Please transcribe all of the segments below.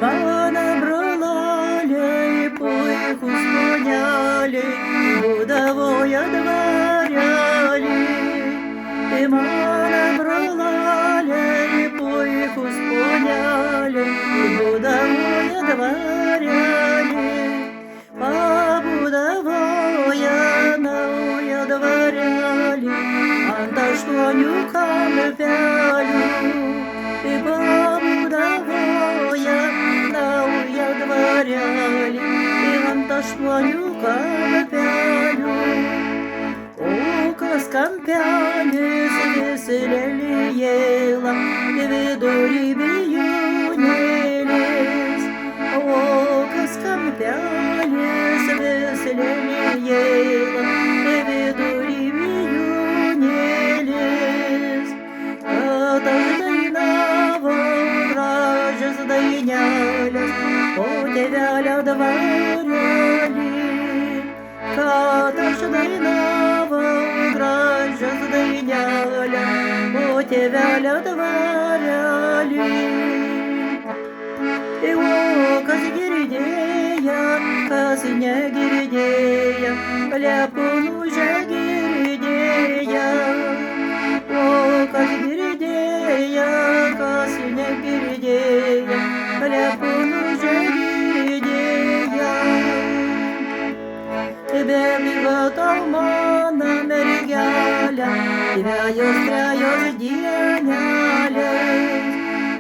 Mane brolaliai puikūs poneliai būdavojo dvareliai. Mane brolaliai puikūs poneliai būdavojo dvareliai. Pabūdavojo naują dvarelį ant 8 kampelių. Pabūdavojo naują dvarelį ant 8 kampelių. O kas kampelis vis lelijėla vidury vijūnėlis. O kas kampelis vis lelijėla vidury vijūnėlis. Kad aš dainavau gražias dainelės po tėvelio dvarelį. Kad aš dainavau gražias dainelės po tėvelio dvarelį. O kas girdėjo, kas negirdėjo, Lepūnužę girdėjo. O kas girdėjo, kas negirdėjo, Lepūnužę girdėjo. Bėga tau mano mergelė, 2-3 dienelės.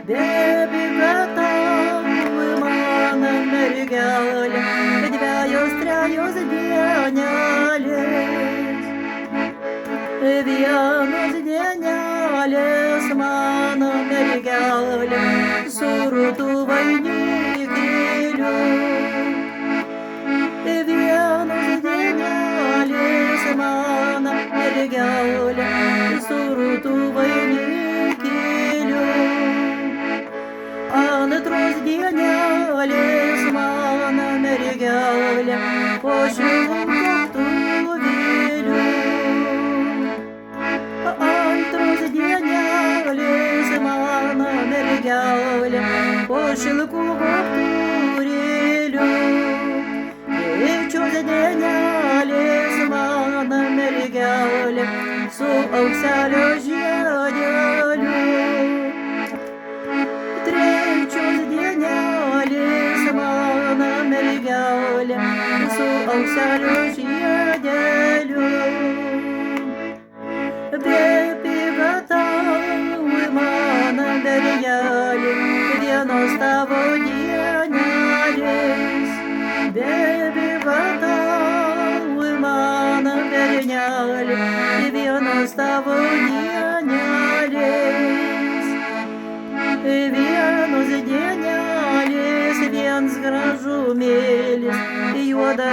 Bėga tau mano mergelė, 2-3 dienelės. Vienos dienelės mano mergelė su rūtų vainikėliu. Vienos dienelės mano mergelė su rūtų vainikėliu. Antros dienelės mano mergelė po šilum tuoktuvėliu. Antros dienelės mano mergelė po šilkų vapturėliu. Trečios dienelės mano mergelė su aukselio žiedeliu. Trečios dienelės mano mergelė su aukselio žiedeliu. Bėga tau mano mergelė, vienos tavo dienelės. Bėga tau mano mergelė, vienos tavo dienelės. Vienos dienelės, viens gražumėlis, juoda